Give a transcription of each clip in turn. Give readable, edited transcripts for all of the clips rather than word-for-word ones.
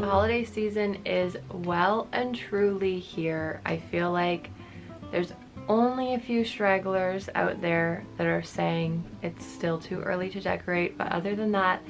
holiday season is well and truly here. I feel like there's only a few stragglers out there that are saying it's still too early to decorate, but other than that,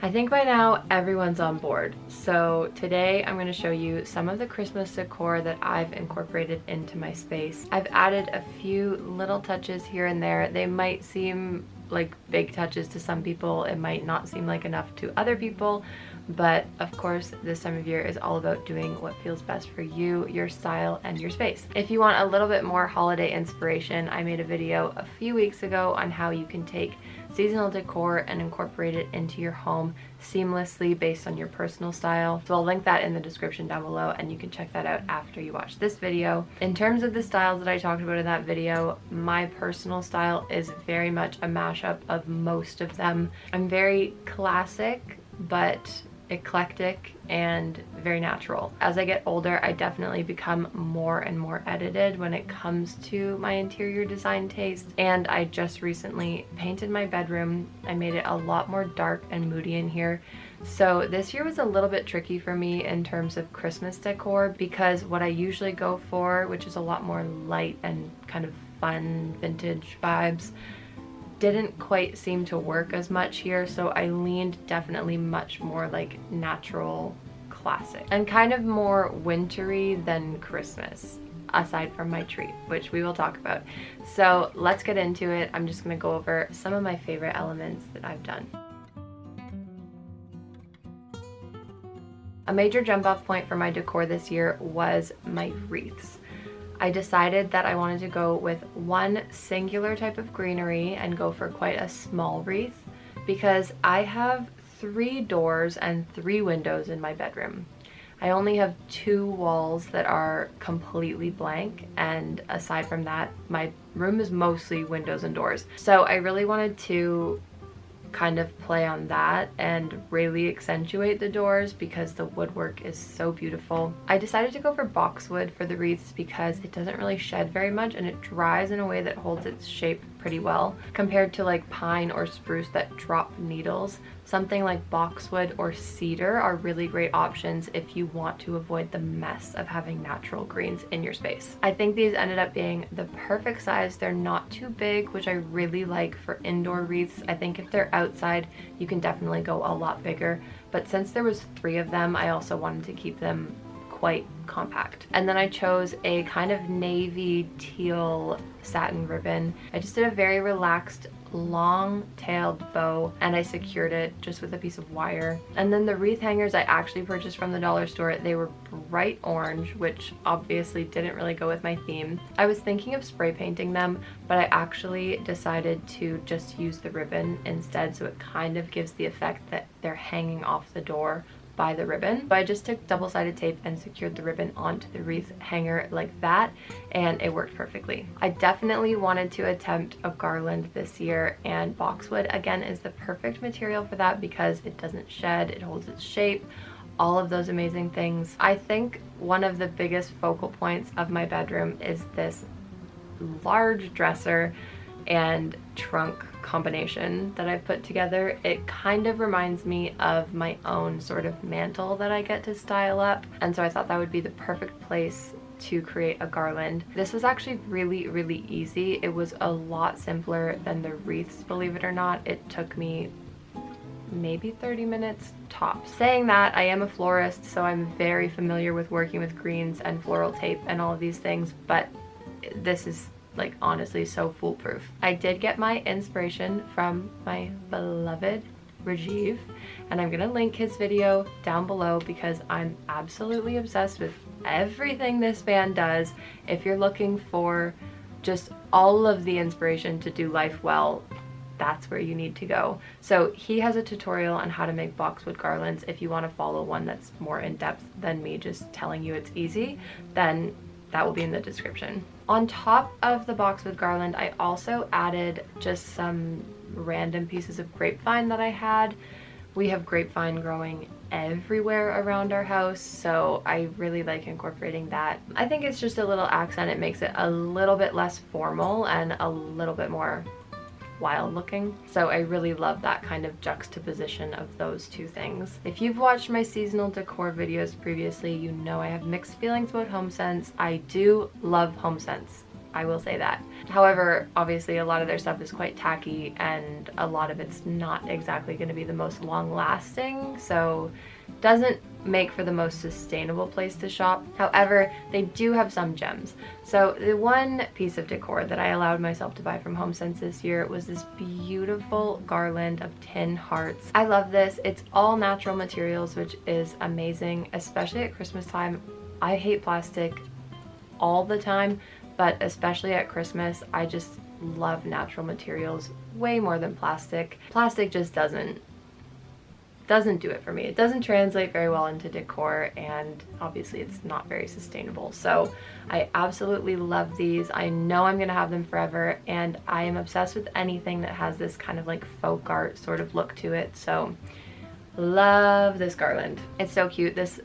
I think by now everyone's on board. So today I'm going to show you some of the Christmas decor that I've incorporated into my space. I've added a few little touches here and there. They might seem like big touches to some people, it might not seem like enough to other people, but of course this time of year is all about doing what feels best for you, your style, and your space. If you want a little bit more holiday inspiration, I made a video a few weeks ago on how you can take seasonal decor and incorporate it into your home seamlessly based on your personal style. So I'll link that in the description down below and you can check that out after you watch this video. In terms of the styles that I talked about in that video, my personal style is very much a mashup of most of them. I'm very classic, but eclectic and very natural. As I get older, I definitely become more and more edited when it comes to my interior design taste, and I just recently painted my bedroom. I made it a lot more dark and moody in here. So this year was a little bit tricky for me in terms of Christmas decor, because what I usually go for, which is a lot more light and kind of fun vintage vibes, didn't quite seem to work as much here, so I leaned definitely much more like natural classic and kind of more wintry than Christmas, aside from my tree, which we will talk about. So let's get into it. I'm just going to go over some of my favorite elements that I've done. A major jump off point for my decor this year was my wreaths. I decided that I wanted to go with one singular type of greenery and go for quite a small wreath because I have 3 doors and 3 windows in my bedroom. I only have 2 walls that are completely blank, and aside from that, my room is mostly windows and doors. So I really wanted to kind of play on that and really accentuate the doors because the woodwork is so beautiful. I decided to go for boxwood for the wreaths because it doesn't really shed very much and it dries in a way that holds its shape pretty well compared to like pine or spruce that drop needles. Something like boxwood or cedar are really great options if you want to avoid the mess of having natural greens in your space. I think these ended up being the perfect size. They're not too big, which I really like for indoor wreaths. I think if they're outside, you can definitely go a lot bigger. But since there was 3 of them, I also wanted to keep them quite compact. And then I chose a kind of navy teal satin ribbon. I just did a very relaxed long-tailed bow and I secured it just with a piece of wire. And then the wreath hangers I actually purchased from the dollar store. They were bright orange, which obviously didn't really go with my theme. I was thinking of spray painting them, but I actually decided to just use the ribbon instead, so it kind of gives the effect that they're hanging off the door by the ribbon. So I just took double-sided tape and secured the ribbon onto the wreath hanger like that, and it worked perfectly. I definitely wanted to attempt a garland this year, and boxwood again is the perfect material for that because it doesn't shed, it holds its shape, all of those amazing things. I think one of the biggest focal points of my bedroom is this large dresser and trunk combination that I've put together. It kind of reminds me of my own sort of mantle that I get to style up, and so I thought that would be the perfect place to create a garland. This was actually really easy. It was a lot simpler than the wreaths, believe it or not. It took me maybe 30 minutes tops. Saying that, I am a florist, so I'm very familiar with working with greens and floral tape and all of these things, but this is like honestly so foolproof. I did get my inspiration from my beloved Rajiv, and I'm gonna link his video down below because I'm absolutely obsessed with everything this man does. If you're looking for just all of the inspiration to do life well, that's where you need to go. So he has a tutorial on how to make boxwood garlands. If you want to follow one that's more in depth than me just telling you it's easy, then that will be in the description. On top of the boxwood garland, I also added just some random pieces of grapevine that I had. We have grapevine growing everywhere around our house, so I really like incorporating that. I think it's just a little accent. It makes it a little bit less formal and a little bit more wild looking. So I really love that kind of juxtaposition of those two things. If you've watched my seasonal decor videos previously, you know I have mixed feelings about HomeSense. I do love HomeSense, I will say that. However, obviously a lot of their stuff is quite tacky and a lot of it's not exactly going to be the most long lasting, so doesn't make for the most sustainable place to shop. However, they do have some gems. So the one piece of decor that I allowed myself to buy from HomeSense this year was this beautiful garland of tin hearts. I love this. It's all natural materials, which is amazing, especially at Christmas time. I hate plastic all the time, but especially at Christmas, I just love natural materials way more than plastic. Plastic just doesn't do it for me. It doesn't translate very well into decor, and obviously it's not very sustainable. So I absolutely love these. I know I'm gonna have them forever, and I am obsessed with anything that has this kind of like folk art sort of look to it. So love this garland. It's so cute. This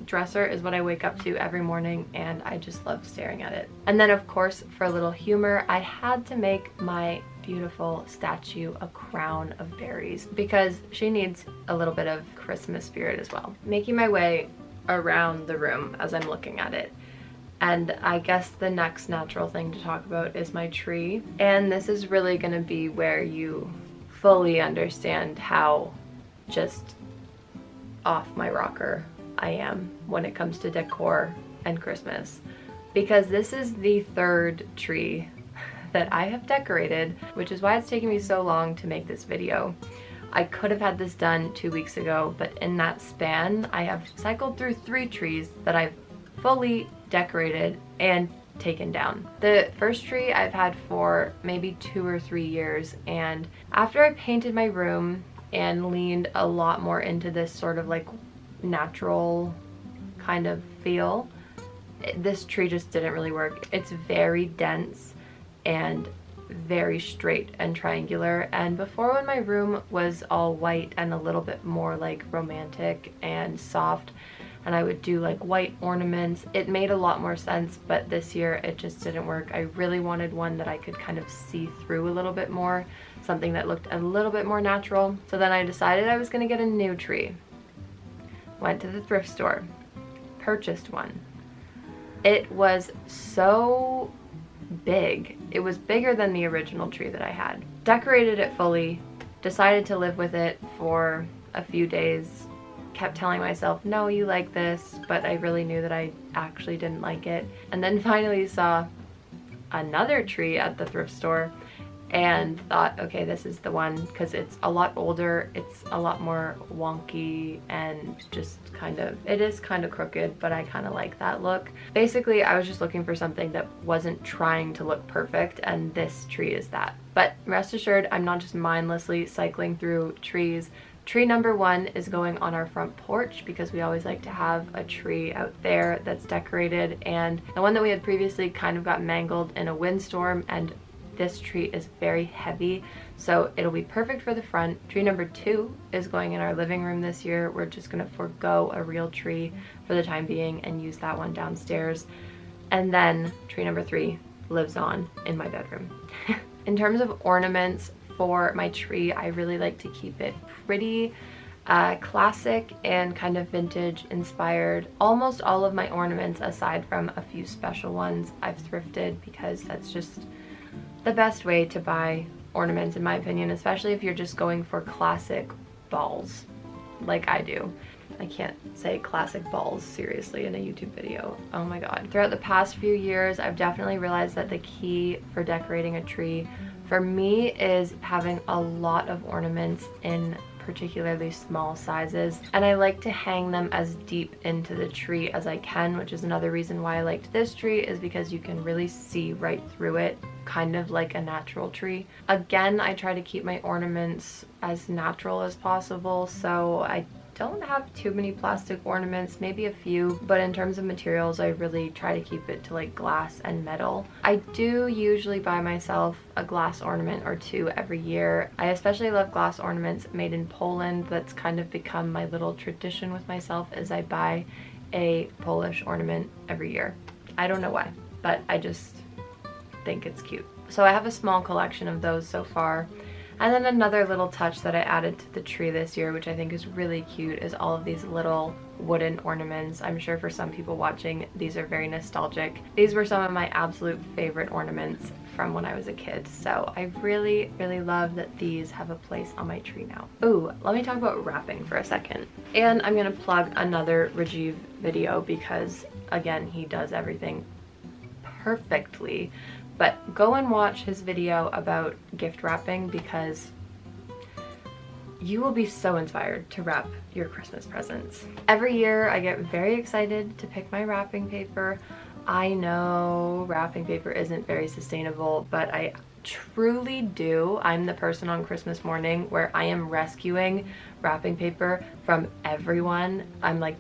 dresser is what I wake up to every morning, and I just love staring at it. And then of course, for a little humor, I had to make my beautiful statue a crown of berries because she needs a little bit of Christmas spirit as well. Making my way around the room as I'm looking at it, and I guess the next natural thing to talk about is my tree. And this is really going to be where you fully understand how just off my rocker I am when it comes to decor and Christmas, because this is the third tree that I have decorated, which is why it's taken me so long to make this video. I could have had this done 2 weeks ago, but in that span I have cycled through 3 trees that I've fully decorated and taken down. The first tree I've had for maybe 2 or 3 years, and after I painted my room and leaned a lot more into this sort of like natural kind of feel, this tree just didn't really work. It's very dense and very straight and triangular, and before, when my room was all white and a little bit more like romantic and soft, and I would do like white ornaments, it made a lot more sense. But this year it just didn't work. I really wanted one that I could kind of see through a little bit more, something that looked a little bit more natural. So then I decided I was gonna get a new tree. Went to the thrift store, purchased one. It was so big. It was bigger than the original tree that I had. Decorated it fully, decided to live with it for a few days, kept telling myself, no, you like this, but I really knew that I actually didn't like it. And then finally saw another tree at the thrift store and thought, okay, this is the one, because it's a lot older, it's a lot more wonky, and just kind of, it is kind of crooked, but I kind of like that look. Basically, I was just looking for something that wasn't trying to look perfect, and this tree is that. But rest assured, I'm not just mindlessly cycling through trees. Tree number 1 is going on our front porch because we always like to have a tree out there that's decorated, and the one that we had previously kind of got mangled in a windstorm, and this tree is very heavy, so it'll be perfect for the front. Tree number 2 is going in our living room this year. We're just gonna forego a real tree for the time being and use that one downstairs. And then tree number 3 lives on in my bedroom. In terms of ornaments for my tree, I really like to keep it pretty classic and kind of vintage inspired. Almost all of my ornaments, aside from a few special ones, I've thrifted because that's just the best way to buy ornaments, in my opinion, especially if you're just going for classic balls like I do. I can't say classic balls seriously in a YouTube video. Oh my god. Throughout the past few years, I've definitely realized that the key for decorating a tree for me is having a lot of ornaments in particularly small sizes, and I like to hang them as deep into the tree as I can, which is another reason why I liked this tree, is because you can really see right through it, kind of like a natural tree. Again, I try to keep my ornaments as natural as possible, so I don't have too many plastic ornaments, maybe a few, but in terms of materials, I really try to keep it to like glass and metal. I do usually buy myself a glass ornament or 2 every year. I especially love glass ornaments made in Poland. That's kind of become my little tradition with myself, is I buy a Polish ornament every year. I don't know why, but I just think it's cute. So I have a small collection of those so far. And then another little touch that I added to the tree this year, which I think is really cute, is all of these little wooden ornaments. I'm sure for some people watching, these are very nostalgic. These were some of my absolute favorite ornaments from when I was a kid. So I really, really love that these have a place on my tree now. Ooh, let me talk about wrapping for a second. And I'm gonna plug another Rajiv video because, again, he does everything perfectly. But go and watch his video about gift wrapping because you will be so inspired to wrap your Christmas presents. Every year I get very excited to pick my wrapping paper. I know wrapping paper isn't very sustainable, but I truly do. I'm the person on Christmas morning where I am rescuing wrapping paper from everyone. I'm like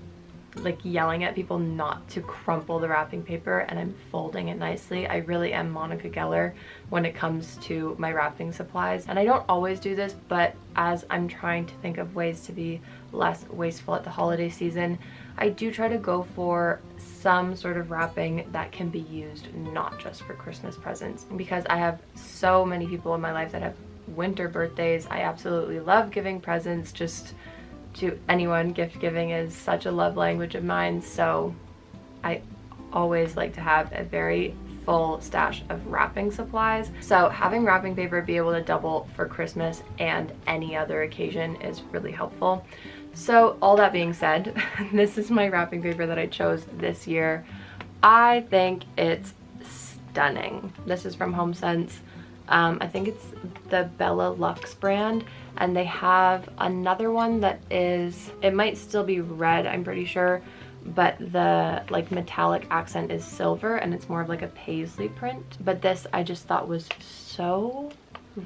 yelling at people not to crumple the wrapping paper, and I'm folding it nicely. I really am Monica Geller when it comes to my wrapping supplies, and I don't always do this, but as I'm trying to think of ways to be less wasteful at the holiday season, I do try to go for some sort of wrapping that can be used not just for Christmas presents, because I have so many people in my life that have winter birthdays. I absolutely love giving presents just to anyone. Gift giving is such a love language of mine, so I always like to have a very full stash of wrapping supplies. So having wrapping paper be able to double for Christmas and any other occasion is really helpful. So all that being said, this is my wrapping paper that I chose this year. I think it's stunning. This is from HomeSense. I think it's the Bella Lux brand, and they have another one that is, it might still be red, I'm pretty sure, but the like metallic accent is silver and it's more of like a paisley print. But this I just thought was so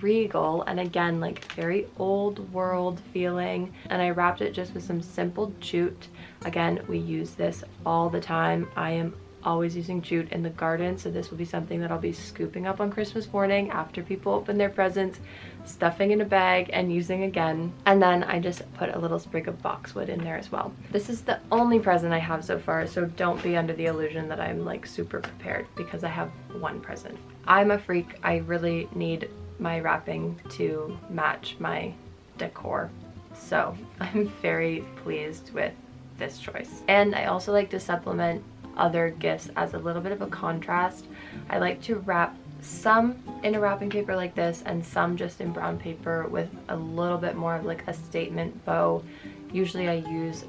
regal, and again, like very old world feeling, and I wrapped it just with some simple jute. Again, we use this all the time. I am always using jute in the garden, so this will be something that I'll be scooping up on Christmas morning after people open their presents, stuffing in a bag and using again. And then I just put a little sprig of boxwood in there as well. This is the only present I have so far, so don't be under the illusion that I'm like super prepared, because I have one present. I'm a freak. I really need my wrapping to match my decor, so I'm very pleased with this choice. And I also like to supplement other gifts as a little bit of a contrast. I like to wrap some in a wrapping paper like this and some just in brown paper with a little bit more of like a statement bow. Usually I use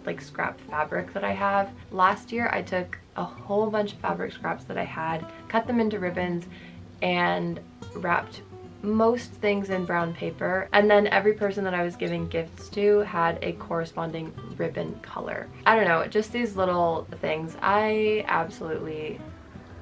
like scrap fabric that I have. Last year I took a whole bunch of fabric scraps that I had, cut them into ribbons, and wrapped most things in brown paper, and then every person that I was giving gifts to had a corresponding ribbon color. I don't know, just these little things. I absolutely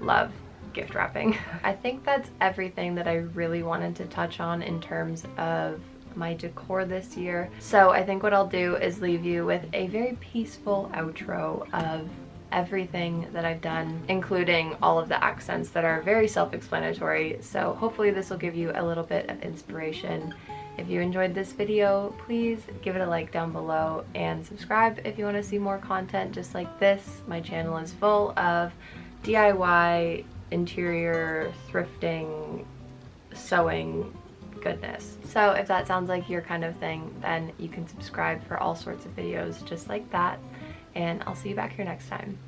love gift wrapping. I think that's everything that I really wanted to touch on in terms of my decor this year. So I think what I'll do is leave you with a very peaceful outro of everything that I've done, including all of the accents that are very self-explanatory. So hopefully this will give you a little bit of inspiration. If you enjoyed this video, please give it a like down below and subscribe if you want to see more content just like this. My channel is full of DIY, interior, thrifting, sewing goodness. So if that sounds like your kind of thing, then you can subscribe for all sorts of videos just like that. And I'll see you back here next time.